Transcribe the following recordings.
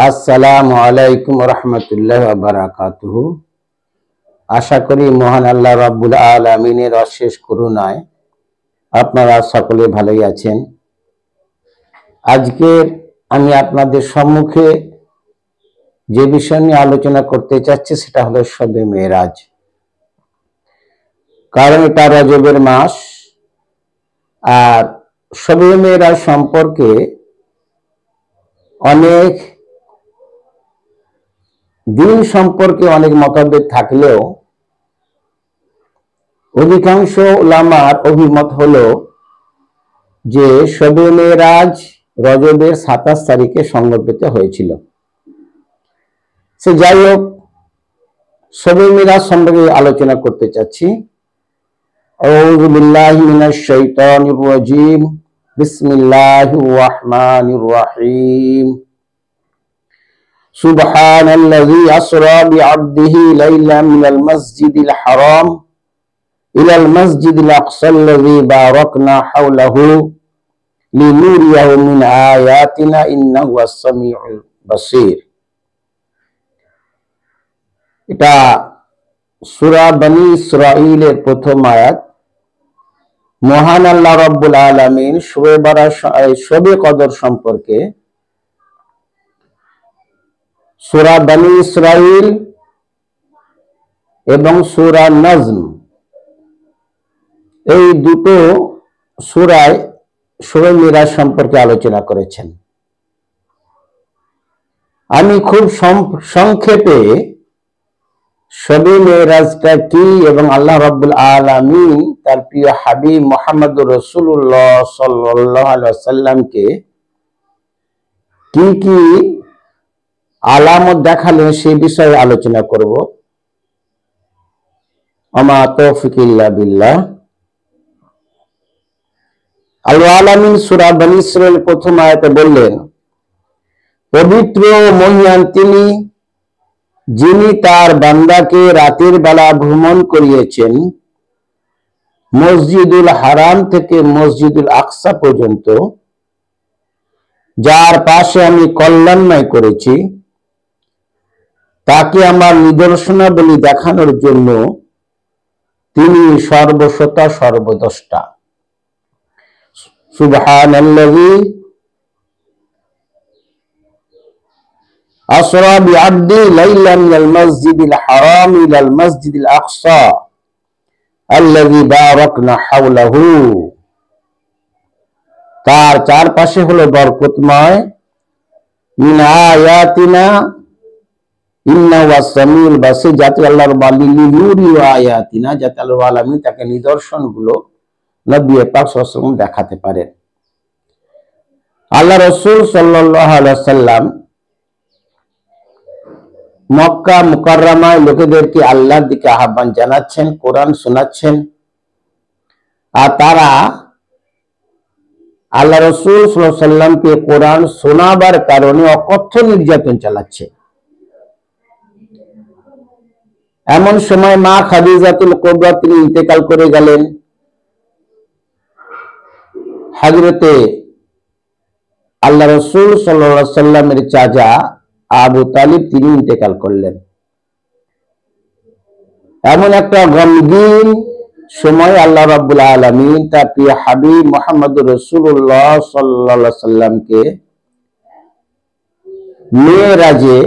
আসসালামু আলাইকুম রহমতুল্লাহ বারাকাতুহু। আশা করি মহান আল্লাহ রাব্বুল আলামিনের অশেষ করুণায় আপনারা সকলে ভালোই আছেন। আজকে আমি আপনাদের সম্মুখে যে বিষয় নিয়ে আলোচনা করতে চাচ্ছি সেটা হলো শবে মেরাজ। কারণ এটা রজবের মাস, আর শবে মেরাজ সম্পর্কে অনেক দিন সম্পর্কে অনেক মতভেদ থাকলেও অধিকাংশ উলামার অভিমত হলো যে শবে মেরাজ রজবের 27 তারিখে সংঘটিত হয়েছিল। সে যাই হোক, শবে মেরাজ সম্পর্কে আলোচনা করতে চাচ্ছি। আউযু বিল্লাহি মিনাশ শাইতানির রাজীম। বিসমিল্লাহির রাহমানির রাহিম। সুবহানাল্লাযী আসরা বিআবদিহি লাইলাম মিনাল মাসজিদিল হারাম ইলাল মাসজিদিল আকসাল্লাযী বারাকনা হাওলাহু লিনুরিয়াহু মিন আয়াতিনা ইন্নাহু আস-সামিউল বাসীর। এটা সূরা বনী ইসরাঈলের প্রথম আয়াত। মহান আল্লাহ রাব্বুল আলামিন শবে কদর সম্পর্কে সূরা বনী ইসরাঈল এবং সূরা নজম এই দুটো সূরায় শবে মেরাজ সম্পর্কে আলোচনা করেছেন। আমি খুব সংক্ষেপে শবে মেরাজটা কি এবং আল্লাহ রাব্বুল আলামিন তার প্রিয় হাবিব মুহাম্মদুর রাসূলুল্লাহ সাল্লাল্লাহু আলাইহি ওয়াসাল্লামকে কি কি আলামত দেখালেন সেই বিষয়ে আলোচনা করব। আমা তৌফিক ইল্লা বিল্লাহ। আল্লাহ আলামিন সূরা বনী ইসরাঈল প্রথম আয়াতে বললেন, পবিত্র মহিয়ান তিনি, যিনি তার বান্দাকে রাতের বেলা ভ্রমণ করিয়েছেন মসজিদুল হারাম থেকে মসজিদুল আকসা পর্যন্ত, যার পাশে আমি কল্যাণময় করেছি, তাকে আমার নিদর্শনাবলী দেখানোর জন্য তিনি সর্বশ্রোতা সর্বদ্রষ্টা। সুবহানাল্লাযী আসরা বিআবদি লাইলাম মিনাল মাসজিদিল হারাম ইলাল মাসজিদিল আকসা আল্লাযী বারাকনা হাওলাহু। তার চারপাশে হলো বরকতময়। মিন আয়াতিনা ইন্নাহু আস-সামিউল বাসীর, যাতে আল্লাহর লিনুরি আয়াতিনা, যাতে আল্লাহ আলামিন তাকে নিদর্শনগুলো নবী পাক সাল্লাল্লাহু আলাইহি ওয়াসাল্লাম দেখাতে পারেন। আল্লাহ রাসূল সাল্লাল্লাহু আলাইহি ওয়াসাল্লাম মক্কা মুকাররমায় লোকেদেরকে আল্লাহর দিকে আহ্বান জানাচ্ছেন, কোরআন শোনাচ্ছেন, আর তারা আল্লাহ রাসূল সাল্লাল্লাহু আলাইহি ওয়াসাল্লামকে কোরআন শোনাবার কারণে অকথ্য নির্যাতন চালাচ্ছে। এমন সময় মা খাদিজাতুল কুবরা তিনি ইন্তেকাল করে গেলেন। হযরতে আল্লাহ রাসূল সাল্লাল্লাহু আলাইহি ওয়াসাল্লামের চাচা আবু তালিব তিনি ইন্তেকাল করলেন। এমন একটা গমগীন সময় আল্লাহ রাব্বুল আলামিন তার প্রিয় হাবিব মুহাম্মদুর রাসূলুল্লাহ সাল্লাল্লাহু আলাইহি ওয়াসাল্লামকে মেরাজে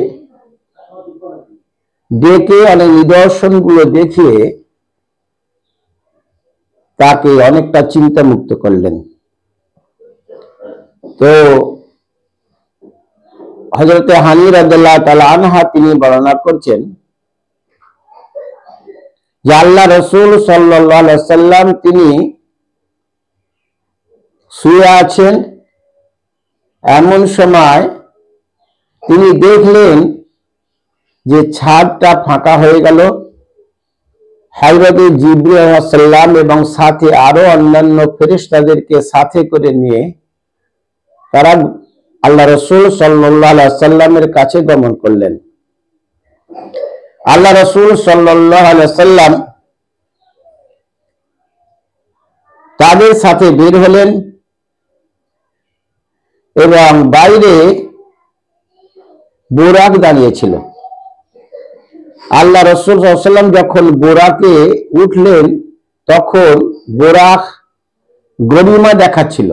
ডেকে অনেক নিদর্শনগুলো দেখিয়ে তাকে অনেকটা চিন্তা মুক্ত করলেন। তো হযরতে হানি রাদিয়াল্লাহু তাআলা আনহা তিনি বর্ণনা করছেন যে আল্লাহ রাসূল সাল্লাল্লাহু আলাইহি ওয়াসাল্লাম তিনি শুয়ে আছেন। এমন সময় তিনি দেখলেন যে ছাদটা ফাঁকা হয়ে গেল। হযরতে জিবরীল আলাইহিস সালাম এবং সাথে আরো অন্যান্য ফেরেশতাদেরকে সাথে করে নিয়ে তারা আল্লাহ রাসূল সাল্লাল্লাহু আলাইহি ওয়াসাল্লামের কাছে গমন করলেন। আল্লাহ রাসূল সাল্লাল্লাহু আলাইহি ওয়াসাল্লাম তাদের সাথে বের হলেন এবং বাইরে বোরাক দাঁড়িয়েছিল। আল্লাহ রাসূল সাল্লাল্লাহু আলাইহি ওয়াসাল্লাম যখন বোরাকে উঠলেন তখন বোরাক গরিমা দেখাচ্ছিল,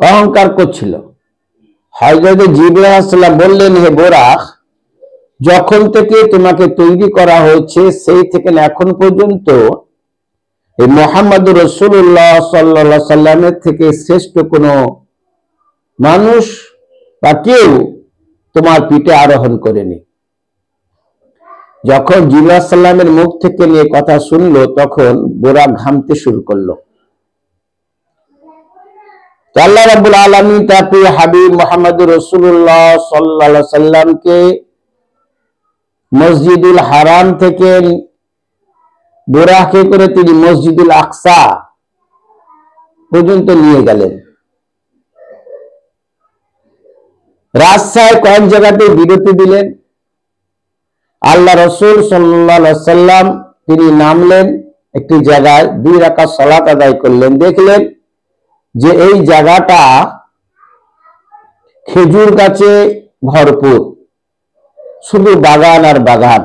অহংকার করছিল। হযরত জিবরাইল আলাইহিস সালাম বললেন, হে বোরাক, যখন থেকে তোমাকে তৈরি করা হয়েছে সেই থেকে এখন পর্যন্ত এই মুহাম্মদুর রাসূলুল্লাহ সাল্লাল্লাহু আলাইহি সাল্লামের থেকে শ্রেষ্ঠ কোনো মানুষ বা কেউ তোমার পিঠে আরোহণ করেনি। যখন জিবরাইল আলাইহিস সালামের মুখ থেকে নিয়ে কথা শুনলো তখন বোরাক ঘামতে শুরু করলো। আল্লাহ রাব্বুল আলামিন তার প্রিয় হাবিব মুহাম্মদুর রাসূলুল্লাহ সাল্লাল্লাহু আলাইহি সাল্লামকে মসজিদুল হারাম থেকে বোরাকে করে তিনি মসজিদুল আকসা পর্যন্ত নিয়ে গেলেন। রাস্তায় কয়েক জায়গাতে বিরতি দিলেন। আল্লাহ রাসূল সাল্লাল্লাহু আলাইহি সাল্লাম তিনি নামলেন একটি জায়গায়, 2 রাকাত সালাত আদায় করলেন। দেখলেন যে এই জায়গাটা খেজুর গাছে ভরপুর, শুধু বাগান আর বাগান।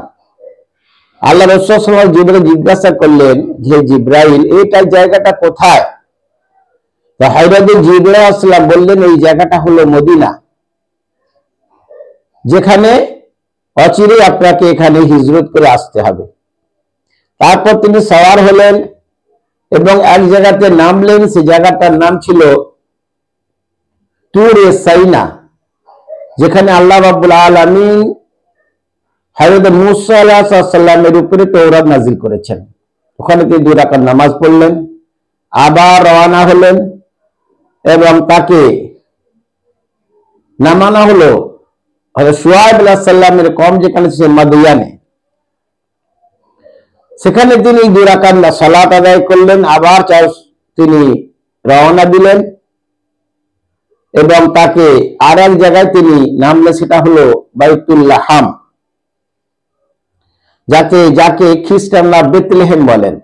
আল্লাহ রাসূল সাল্লাল্লাহু আলাইহি ওয়াসাল্লাম জিবরাইল জিজ্ঞাসা করলেন, হে জিবরাইল, এইটা জায়গাটা কোথায়? তো হযরত জিবরাইল আলাইহিস সালাম বললেন, এই জায়গাটা হলো মদিনা, যেখানে অচিরে আপনাকে এখানে হিজরত করে আসতে হবে। তারপর তিনি সওয়ার হলেন এবং এক জায়গাতে নামলেন। সেই জায়গাটার নাম ছিল তুর সাইনা, যেখানে আল্লাহ রাব্বুল আলামিন হযরত মূসা আলাইহিস সালামের উপরে তাওরাত নাযিল করেছেন। ওখানে তিনি 2 রাকাত নামাজ পড়লেন, আবার রওনা হলেন এবং তাকে নামানো হলো হযরত শুআয়ব আলাইহিস সালামের কওম যেখানে ছিল মাদিয়ানে। সেখানে তিনি 2 রাকাত সালাত আদায় করলেন, আবার তিনি রওনা দিলেন এবং তাকে আর এক জায়গায় তিনি নামলেন, সেটা হলো বাইতুল লাহাম, যাকে খ্রিস্টানরা বেথলেহেম বলেন।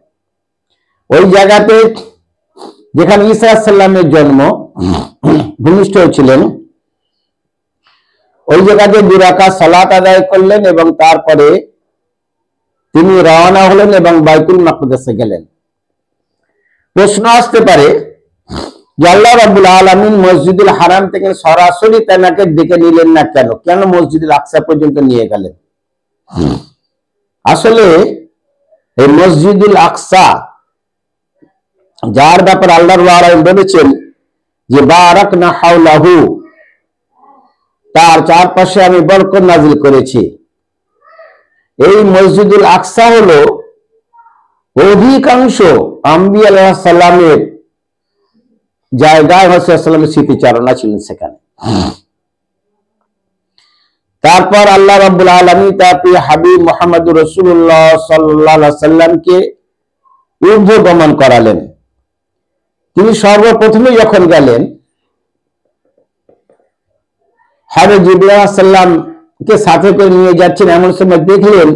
ওই জায়গাতে যেখানে ঈসা আলাইহিস সালামের জন্ম ভূমিষ্ঠ হয়েছিলেন, ওই জায়গাতে 2 রাকাত সালাত আদায় করলেন এবং তারপরে তিনি রওনা হলেন এবং বাইতুল মাকদেসে গেলেন। প্রশ্ন আসতে পারে যে আল্লাহ রাব্বুল আলামিন মসজিদুল হারাম থেকে সরাসরি তাকে ডেকে নিলেন না কেন? কেন মসজিদুল আকসা পর্যন্ত নিয়ে গেলেন? আসলে এই মসজিদুল আকসা, যার ব্যাপারে আল্লাহ রাব্বুল আলামিন বলেছেন যে বারাকনা হাওলাহু, তার চারপাশে আমি বরকত নাজিল করেছি। এই মসজিদুল আকসা হলো অধিকাংশ আম্বিয়া আলাইহিস সালামের জায়গায়, রাসূল সাল্লাল্লাহু স্মৃতিচারণা ছিলেন সেখানে। তারপর আল্লাহ রাব্বুল আলামিন তার প্রিয় হাবিব মুহাম্মদুর রাসূলুল্লাহ সাল্লাল্লাহু আলাইহি সাল্লামকে ঊর্ধ্বগমন করালেন। তিনি সর্বপ্রথমে যখন গেলেন, হযরত জিবরাইল আলাইহিস সালামকে সাথে করে নিয়ে যাচ্ছেন, এমন সময় দেখলেন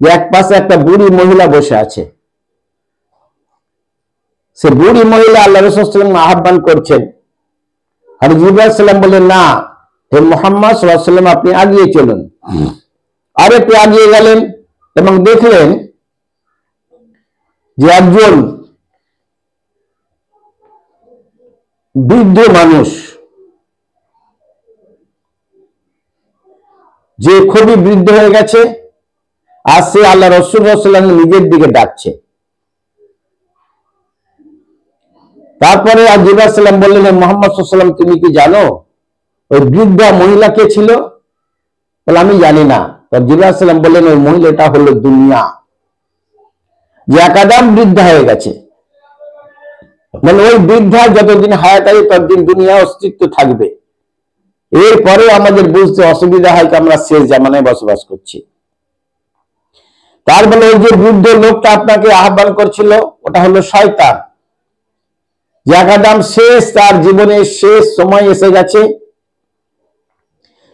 যে এক পাশে একটা বুড়ি মহিলা বসে আছে। সে বুড়ি মহিলা আল্লাহ রাসূল সাল্লাল্লাহু আলাইহি ওয়াসাল্লাম আহ্বান করছেন। আর জিবরাইল আলাইহিস সালাম বললেন, না হে মুহাম্মদ সাল্লাল্লাহু আলাইহি ওয়াসাল্লাম, আপনি এগিয়ে চলুন। আর একটু এগিয়ে গেলেন এবং দেখলেন যে একজন বৃদ্ধ মানুষ, যে খুবই বৃদ্ধ হয়ে গেছে, আর সে আল্লাহ রাসূল সাল্লাল্লাহু আলাইহি ওয়াসাল্লাম নিজের দিকে ডাকছে। তারপরে জিবরাইল আলাইহিস সালাম বললেন, মুহাম্মদ সাল্লাল্লাহু আলাইহি ওয়াসাল্লাম, তুমি কি জানো ওই বৃদ্ধা মহিলা কে ছিল? বলে, আমি জানি না। তো জিবরাইল আলাইহিস সালাম বললেন, ওই মহিলাটা হলো দুনিয়া, যে একাদাম বৃদ্ধা হয়ে গেছে। মানে ওই বৃদ্ধা যতদিন হায়াত আছে ততদিন দুনিয়া অস্তিত্ব থাকবে। এরপরে আমাদের বুঝতে অসুবিধা হয় যে আমরা শেষ জামানায় বসবাস করছি। তার বলে ওই যে বৃদ্ধ লোকটা আপনাকে আহ্বান করছিল, ওটা হলো শয়তান। একাদাম শেষ, তার জীবনের শেষ সময় এসে গেছে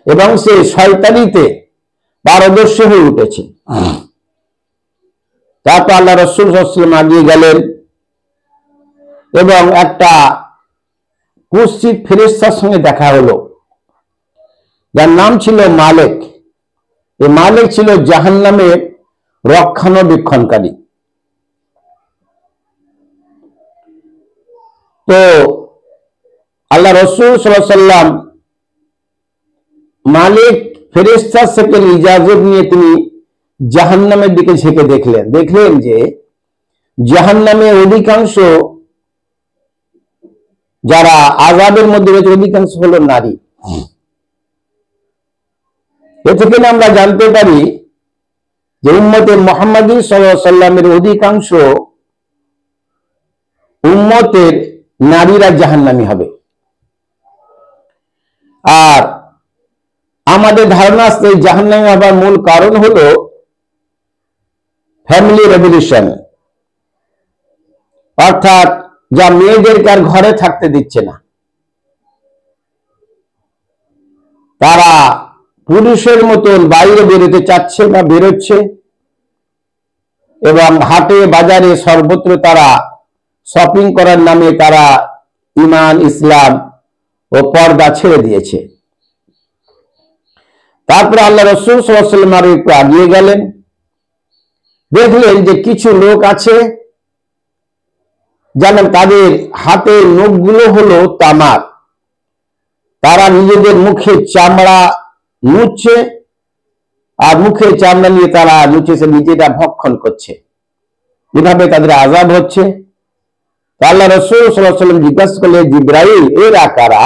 এবং সে শয়তানিতে পারদর্শী হয়ে উঠেছে। তারপর আল্লাহ রাসূল সাল্লাল্লাহু আলাইহি ওয়াসাল্লাম আগিয়ে গেলেন এবং একটা কুৎসিত ফেরেশতার সঙ্গে দেখা হলো। যার নাম ছিল মালিক। এই মালিক ছিল জাহান্নামের রক্ষণাবেক্ষণকারী। তো আল্লাহ রাসূল সাল্লাল্লাহু আলাইহি ওয়াসাল্লাম মালিক ফেরেশতা থেকে ইজাজত নিয়ে তিনি জাহান্নামের দিকে ঝেঁকে দেখলেন যে জাহান্নামে অধিকাংশ যারা আযাবের মধ্যে রয়েছে অধিকাংশ হলো নারী। এ থেকে আমরা জানতে পারি যে উম্মতে মুহাম্মাদী সাল্লাল্লাহু আলাইহি ওয়াসাল্লামের অধিকাংশ উম্মতের নারীরা জাহান্নামী হবে। আর আমাদের ধারণা আছে জাহান্নামী হবার মূল কারণ হলো ফ্যামিলি রেভলিউশন, অর্থাৎ যা মেয়েদেরকে আর ঘরে থাকতে দিচ্ছে না, তারা পুরুষের মতন বাইরে বেরোতে চাচ্ছে না, বেরোচ্ছে, এবং হাটে বাজারে সর্বত্র তারা শপিং করার নামে তারা ঈমান, ইসলাম ও পর্দা ছেড়ে দিয়েছে। তারপরে আল্লাহ রাসূল সাল্লাল্লাহু আলাইহি ওয়াসাল্লাম আরো একটু এগিয়ে গেলেন, দেখলেন যে কিছু লোক আছে যেমন তাদের হাতের নখগুলো হলো তামার, তারা নিজেদের মুখের চামড়া মুছছে আর মুখের চামড়া নিয়ে তারা মুছেছে নিজেরা ভক্ষণ করছে, এভাবে তাদের আযাব হচ্ছে। আল্লাহ রাসূল সাল্লাল্লাহু আলাইহি ওয়াসাল্লাম জিজ্ঞাসা করলেন, জিবরাইল এরা কারা?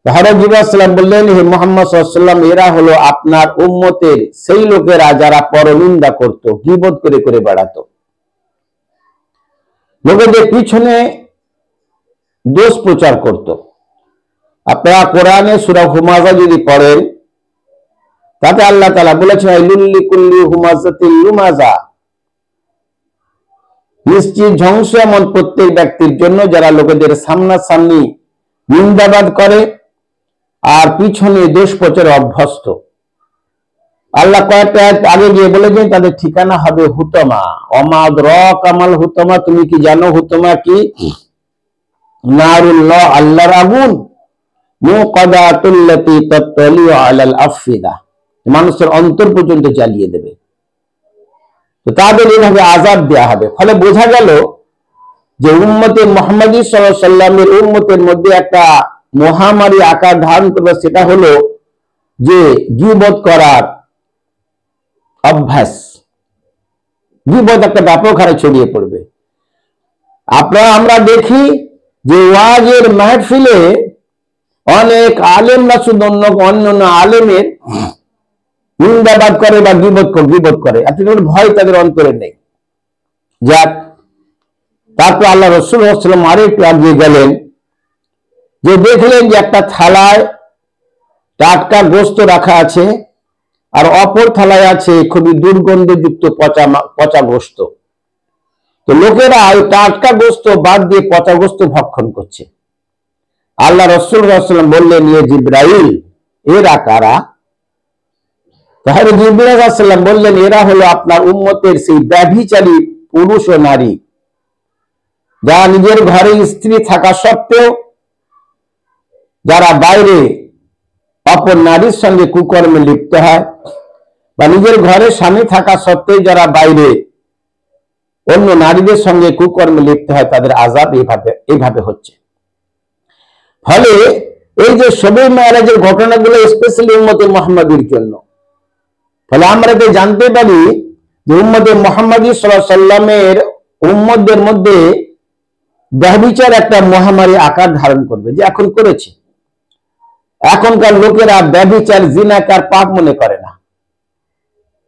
হযরত জিবরাইল সাল্লাম বললেন, হে মুহাম্মদ সাল্লাল্লাহু আলাইহি ওয়াসাল্লাম, এরা হলো আপনার উম্মতের সেই লোকেরা যারা পরনিন্দা করত, গীবত করে করে বেড়াতো, লোকেদের পিছনে দোষ প্রচার করত। আপনারা কোরআনে সূরা হুমাযা যদি পড়েন তাতে আল্লাহ তাআলা বলেছেন, লিকুল্লি হুমাযাতিল লুমাযা, নিশ্চিত ধ্বংস এমন প্রত্যেক ব্যক্তির জন্য যারা লোকেদের সামনাসামনি নিন্দাবাদ করে আর পিছনে দোষ প্রচারে অভ্যস্ত। আল্লাহ কয়েকটা আগে গিয়ে বলেছেন তাদের ঠিকানা হবে হুতমা। ওমা আদরাকা মাল হুতমা, তুমি কি জানো হুতমা কি? নারুল্লাহ, আল্লাহর আগুন, মুকাদাতুল্লাতি তাতলিউ আলাল আফিদা, মানুষের অন্তর পর্যন্ত জ্বালিয়ে দেবে। তো তাদের এইভাবে আযাব দেয়া হবে। ফলে বোঝা গেল যে উম্মতে মুহাম্মাদী সাল্লাল্লাহু আলাইহি ওয়াসাল্লামের উম্মতের মধ্যে একটা মহামারী আকার ধারণ করবে, সেটা হলো যে গীবত করার অভ্যাস। গীবত একটা ব্যাপক হারে ছড়িয়ে পড়বে। আমরা দেখি যে ওয়াজের মাহফিলে অনেক আলেমরা শুধু অন্য আলেমের নিন্দাবাদ করে বা গীবত করে, আপনাদের ভয় তাদের অন্তরে নেই। যাক, তারপর আল্লাহ রাসূল সাল্লাল্লাহু আলাইহি ওয়াসাল্লাম আরো একটু এগিয়ে গেলেন, যে দেখলেন যে একটা থালায় টাটকা গোশত রাখা আছে আর অপর থালায় আছে খুবই দুর্গন্ধযুক্ত পচা গোশত। তো লোকেরা ওই টাটকা গোশত বাদ দিয়ে পচা গোশত ভক্ষণ করছে। আল্লাহ রাসূল সাল্লাল্লাহু আলাইহি ওয়াসাল্লাম বললেন, ইয়ে জিবরাইল এরা কারা? তাহলে জিবরাইল আলাইহিস সালাম বললেন, এরা হলো আপনার উম্মতের সেই ব্যভিচারী পুরুষ ও নারী, যারা নিজের ঘরে স্ত্রী থাকা সত্ত্বেও যারা বাইরে অপর নারীর সঙ্গে কুকর্মে লিপ্ত হয়, বা নিজের ঘরে স্বামী থাকা সত্ত্বেও যারা বাইরে অন্য নারীদের সঙ্গে কুকর্মে লিপ্ত হয়, তাদের আযাব এইভাবে হচ্ছে। ফলে এই যে শবে মেরাজের ঘটনাগুলো স্পেশালি উম্মতে মুহাম্মাদীর জন্য। ফলে আমরা তো জানতে পারি যে উম্মতে মুহাম্মাদী সাল্লাল্লাহু আলাইহি ওয়াসাল্লামের উম্মতদের মধ্যে ব্যভিচার একটা মহামারী আকার ধারণ করবে, যে এখন করেছে। এখনকার লোকেরা ব্যভিচার, জিনাকার পাপ মনে করে না।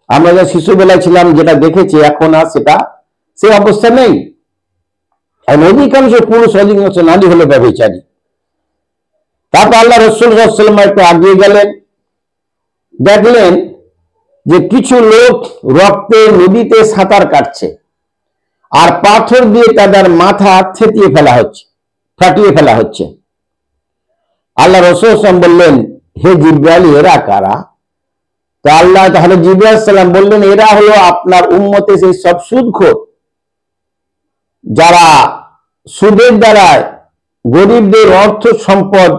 আমরা যে শিশুবেলায় ছিলাম যেটা দেখেছি, এখন আর সেটা সেই অবস্থা নেই। অধিকাংশ পুরুষ, অধিকাংশ নারী হলো ব্যভিচারী। তারপর আল্লাহ রাসূল সাল্লাল্লাহু আলাইহি ওয়াসাল্লাম একটু এগিয়ে গেলেন, দেখলেন যে কিছু লোক রক্তে নদীতে সাঁতার কাটছে আর পাথর দিয়ে তাদের মাথা থেতিয়ে ফেলা হচ্ছে, ফাটিয়ে ফেলা হচ্ছে। আল্লাহ রাসূল সাল্লাল্লাহু আলাইহি ওয়াসাল্লাম বললেন, হে জিবরাইল এরা কারা? তো তাহলে জিবরাইল আলাইহিস সালাম বললেন, এরা হলো আপনার উম্মতে সেই সব সুদখোর, যারা সুদের দ্বারা গরিবদের অর্থ সম্পদ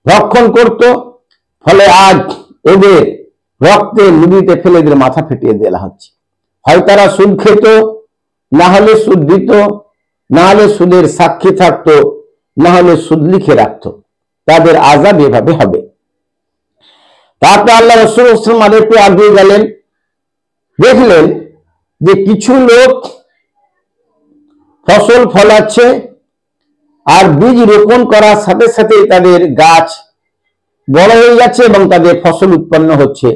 ভক্ষণ করত ফলে আজ এদের রক্তে নদীতে ফেলে এদের মাথা ফেটিয়ে দেওয়া হচ্ছে। হয় তারা সুদ খেত, না হলে সুদ দিত, না হলে সুদের সাক্ষী থাকতো, না হলে সুদ লিখে রাখতো। তাদের আযাব এভাবে হবে। তারপর আল্লাহ রাসূল সাল্লাল্লাহু আলাইহি ওয়াসাল্লাম আরেকটু আগিয়ে গেলেন, দেখলেন যে কিছু লোক ফসল ফলাচ্ছে আর বীজ রোপণ করার সাথে সাথে তাদের গাছ বড় হয়ে যাচ্ছে এবং তাদের ফসল উৎপন্ন হচ্ছে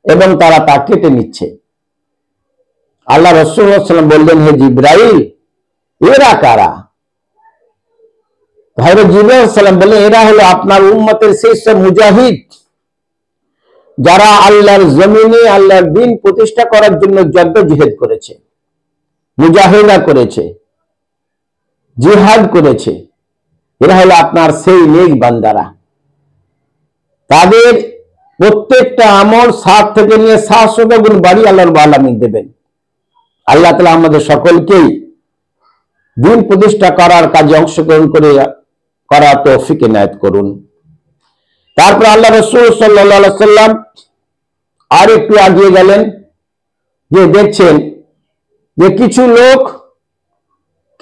এবং তারা তা কেটে নিচ্ছে। আল্লাহ রাসূল সাল্লাল্লাহু আলাইহি ওয়াসাল্লাম বললেন, হে জিবরাইল, এরা কারা? হযরত জিবরাইল আলাইহিস সালাম বললেন, এরা হলো আপনার উম্মতের সেই সব মুজাহিদ যারা আল্লাহর জমিনে আল্লাহর দ্বীন প্রতিষ্ঠা করার জন্য জদ্দোজহদ করেছে, মুজাহিদা করেছে, জিহাদ করেছে। এরা হলো আপনার সেই নেক বান্দারা। তাদের প্রত্যেকটা আমল 7 থেকে নিয়ে 700 গুণ বাড়ি আল্লাহ রাব্বুল আলামিন দেবেন। আল্লাহ তাআলা আমাদের সকলকেই দ্বীন প্রতিষ্ঠা করার কাজে অংশগ্রহণ করার তৌফিক এনায়েত করুন। তারপর আল্লাহ রাসূল সাল্লাল্লাহু আলাইহি ওয়াসাল্লাম আর একটু আগিয়ে গেলেন, যে দেখছেন যে কিছু লোক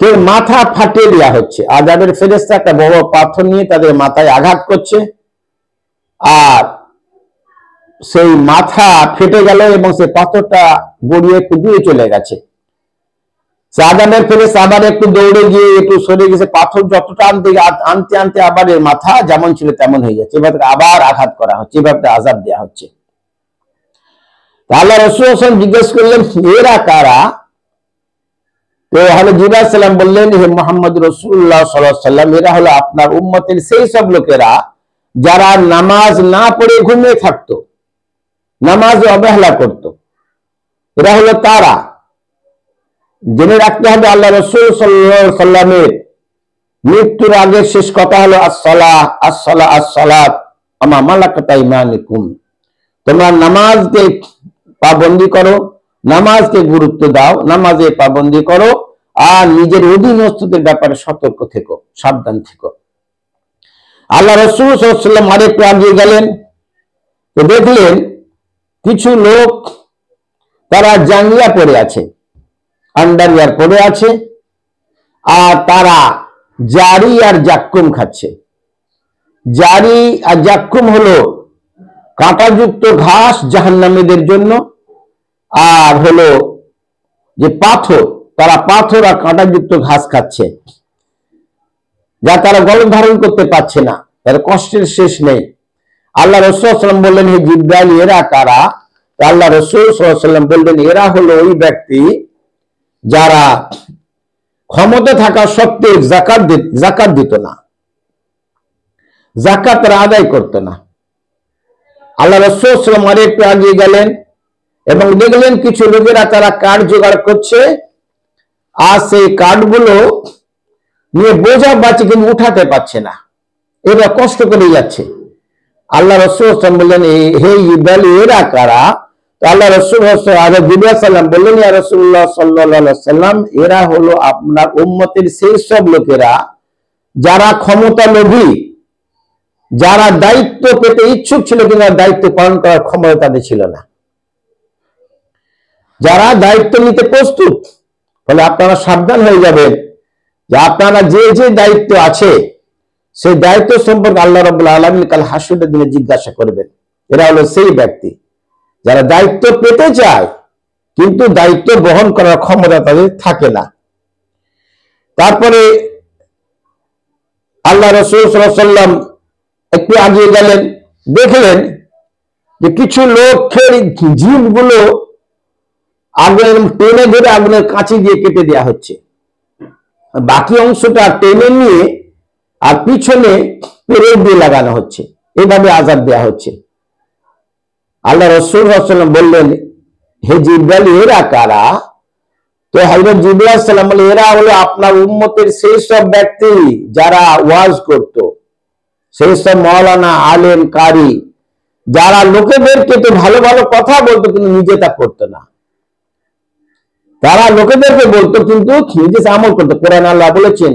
কে মাথা ফাটিয়ে দেওয়া হচ্ছে। আযাবের ফেরেশতা একটা বড় পাথর নিয়ে তাদের মাথায় আঘাত করছে, আর সেই মাথা ফেটে গেল এবং সেই পাথরটা গড়িয়ে একটু দূরে চলে গেছে। আযাবের ফেরেশতা আবার একটু দৌড়ে গিয়ে একটু সরে গেছে, পাথর যতটা আনতে আনতে আবার এর মাথা যেমন ছিল তেমন হয়ে যাচ্ছে। এবার আবার আঘাত করা হচ্ছে, এভাবে আযাব দেওয়া হচ্ছে। আল্লাহ রাসূল সাল্লাল্লাহু আলাইহি ওয়াসাল্লাম জিজ্ঞেস করলেন, এরা কারা? তো হযরত জিবরাইল আলাইহিস সালাম বললেন, হে মুহাম্মদ রাসূলুল্লাহ সাল্লাল্লাহু আলাইহি ওয়াসাল্লাম, এরা হলো আপনার উম্মতের সেই সব লোকেরা যারা নামাজ না পড়ে ঘুমিয়ে থাকতো, নামাজ অবহেলা করত। এরা হলো তারা। জেনে রাখতে হবে, আল্লাহ রাসূল সাল্লাল্লাহু আলাইহি ওয়াসাল্লামের মৃত্যুর আগে শেষ কথা হলো আসসালাহ আসসালাহ আসসালাত আমা মালাকাত আইমানুকুম। তোমরা নামাজকে পাবন্দি করো, নামাজকে গুরুত্ব দাও, নামাজে পাবন্দি করো, আর নিজের অধীনস্থদের ব্যাপারে সতর্ক থেকো, সাবধান থেকো। আল্লাহ রাসূল সাল্লাল্লাহু আলাইহি ওয়াসাল্লাম আরেকটু আগিয়ে গেলেন, তো দেখলেন কিছু লোক তারা জাঙ্গিয়া পরে আছে, আন্ডারওয়্যার পরে আছে, আর তারা জারি আর জাক্কুম খাচ্ছে। জারি আর জাক্কুম হলো কাঁটাযুক্ত ঘাস জাহান্নামীদের জন্য, আর হলো যে পাথর, তারা পাথর আর কাঁটাযুক্ত ঘাস খাচ্ছে, যা তারা গলদ ধারণ করতে পারছে না, তার কষ্টের শেষ নেই। আল্লাহ রাসূল সাল্লাল্লাহু আলাইহি ওয়াসাল্লাম বললেন, হে জিবরাইল, এরা কারা? আল্লাহ রাসূল সাল্লাল্লাহু আলাইহি ওয়াসাল্লাম বললেন, এরা হলো ওই ব্যক্তি যারা ক্ষমতা থাকা সত্ত্বেও যাকাত দিত না, যাকাত তারা আদায় করত না। আল্লাহ রাসূল সাল্লাল্লাহু আলাইহি ওয়াসাল্লাম আরেকটু আগিয়ে গেলেন এবং দেখলেন কিছু লোকেরা তারা কাঠ জোগাড় করছে, আর সেই কাঠগুলো নিয়ে বোঝা বাঁচে কিন্তু উঠাতে পারছে না, এরা কষ্ট করে যাচ্ছে। আল্লাহ রাসূল সাল্লাল্লাহু আলাইহি ওয়াসাল্লাম বললেন, হে জিবরাইল, এরা কারা? তো আল্লাহ রাসূল জিবরাইল বললেন, ইয়া রাসূলুল্লাহ সাল্লাল্লাহু আলাইহি ওয়াসাল্লাম, এরা হলো আপনার উম্মতের সেই সব লোকেরা যারা ক্ষমতা লোভী, যারা দায়িত্ব পেতে ইচ্ছুক ছিল কিন্তু দায়িত্ব পালন করার ক্ষমতা তাদের ছিল না, যারা দায়িত্ব নিতে প্রস্তুত। ফলে আপনারা সাবধান হয়ে যাবেন যে আপনারা যে যে দায়িত্ব আছে সেই দায়িত্ব সম্পর্কে আল্লাহ রাব্বুল আলামিন কাল হাসরের দিনে জিজ্ঞাসা করবেন। এরা হলো সেই ব্যক্তি যারা দায়িত্ব পেতে চায় কিন্তু দায়িত্ব বহন করার ক্ষমতা তাদের থাকে না। তারপরে আল্লাহ রাসূল সাল্লাল্লাহু আলাইহি ওয়াসাল্লাম একটু আগিয়ে গেলেন, দেখলেন যে কিছু লোকের জিভগুলো আগুনের টেনে ধরে আগুনের কাছে দিয়ে কেটে দেওয়া হচ্ছে, বাকি অংশটা টেনে নিয়ে আর পিছনে পেরেক দিয়ে লাগানো হচ্ছে, এইভাবে আযাব দেওয়া হচ্ছে। আল্লাহ রাসূল সাল্লাল্লাহু আলাইহি ওয়াসাল্লাম বললেন, হে জিবরাইল, এরা কারা? তো হযরত জিবরাইল আলাইহিস সালাম বললেন, এরা হলো আপনার উম্মতের সেই সব ব্যক্তি যারা ওয়াজ করত, সেই সব মাওলানা, আলেম, কারি, যারা লোকেদেরকে তো ভালো ভালো কথা বলতো কিন্তু নিজে তা করতো না। তারা লোকেদেরকে বলতো কিন্তু নিজে আমল করতো। কোরআন আল্লাহ বলেছেন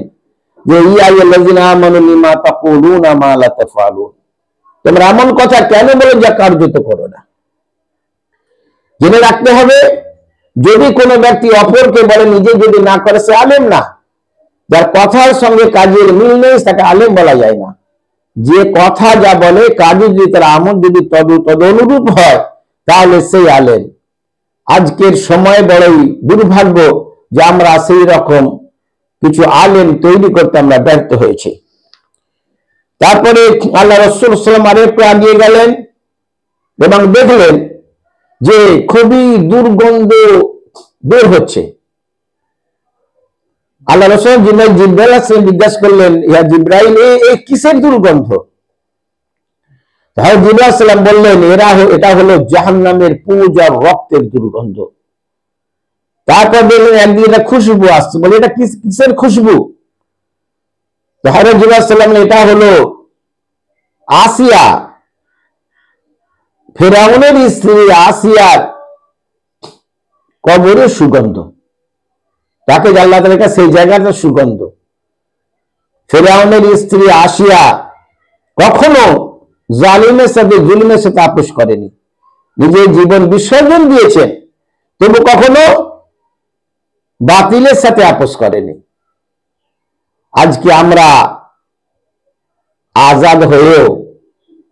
যে ইয়া আইয়ুহাল্লাযিনা আমানু লিমা তাকুলুনা মা লা তাফআলুন, তোমরা এমন কথা কেন বলে যা কার্যত করো না। জেনে রাখতে হবে, যদি কোনো ব্যক্তি অপরকে বলে নিজে যদি না করে সে আলেম না। যার কথার সঙ্গে কাজের মিল নেই তাকে আলেম বলা যায় না। যে কথা যা বলে কাজে যদি তার আমল যদি তদনুরূপ হয় তাহলে সেই আলেম। আজকের সময় বড়ই দুর্ভাগ্য যে আমরা সেই রকম কিছু আলেম তৈরি করতে আমরা ব্যর্থ হয়েছি। তারপরে আল্লাহ রাসূল সাল্লাল্লাহু আলাইহি ওয়াসাল্লাম আরেকটু এগিয়ে গেলেন এবং দেখলেন যে খুবই দুর্গন্ধ বের হচ্ছে। আল্লাহ রাসূল জিবরাইল জিজ্ঞাসা করলেন, ইয়া জিবরাইল, এই কিসের দুর্গন্ধ? তাহলে জিবরাইল সালাম বললেন, এটা হলো জাহান্নামের পুঁজ আর রক্তের দুর্গন্ধ। তারপর বললেন একদিন এটা খুশবু আসছে, বলে এটা কিসের খুশবু? তাহলে জিবরাইল সালাম, এটা হলো আসিয়া, ফেরাউনের স্ত্রী আসিয়ার কবরের সুগন্ধ। তাকে আল্লাহ তাআলা সেই জায়গাটা সুগন্ধ। ফেরাউনের স্ত্রী আসিয়া কখনো জালিমের সাথে জুলুমের সাথে আপোষ করেনি, নিজের জীবন বিসর্জন দিয়েছেন, তবু কখনো বাতিলের সাথে আপোষ করেনি। আজকে আমরা আজাদ হয়েও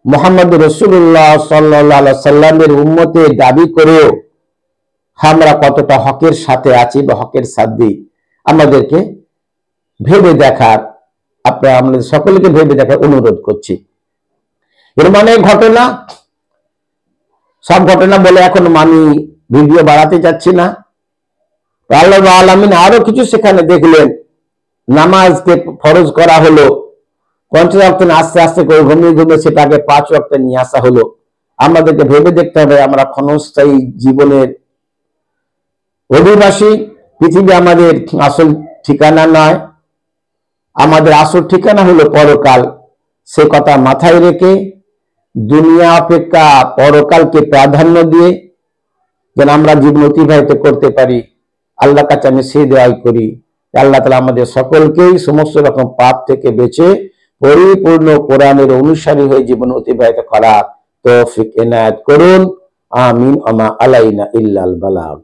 মুহাম্মদ রাসূলুল্লাহ সাল্লাল্লাহু আলাইহি সাল্লামের উম্মতের দাবি করেও আমরা কতটা হকের সাথে আছি বা হকের সাথ দিই, আমাদেরকে ভেবে দেখার, আপনারা আমাদের সকলকে ভেবে দেখার অনুরোধ করছি। এর মানে ঘটনা, সব ঘটনা বলে এখন আমি ভিডিও বাড়াতে যাচ্ছি না। আল্লাহ রাব্বুল আলামিন আরো কিছু সেখানে দেখলেন, নামাজকে ফরজ করা হলো, 50 ওয়াক্ত আস্তে আস্তে করে ঘুমিয়ে সেটাকে 5 ওয়াক্তে নিয়ে আসা হলো। আমাদেরকে ভেবে দেখতে হবে, আমরা ক্ষণস্থায়ী জীবনের অধিবাসী। পৃথিবী আমাদের আসল ঠিকানা নয়, আমাদের আসল ঠিকানা হলো পরকাল। সে কথা মাথায় রেখে দুনিয়া অপেক্ষা পরকালকে প্রাধান্য দিয়ে যেন আমরা জীবন অতিবাহিত করতে পারি, আল্লাহর কাছে আমি সেই দোয়াই করি, আল্লাহ তাআলা আমাদের সকলকেই সমস্ত রকম পাপ থেকে বেঁচে পরিপূর্ণ কোরআনের অনুসারী হয়ে জীবন অতিবাহিত করার তৌফিক এনায়েত করুন। আমিন। আমা আলাইনা ইল্লাল বালাগ।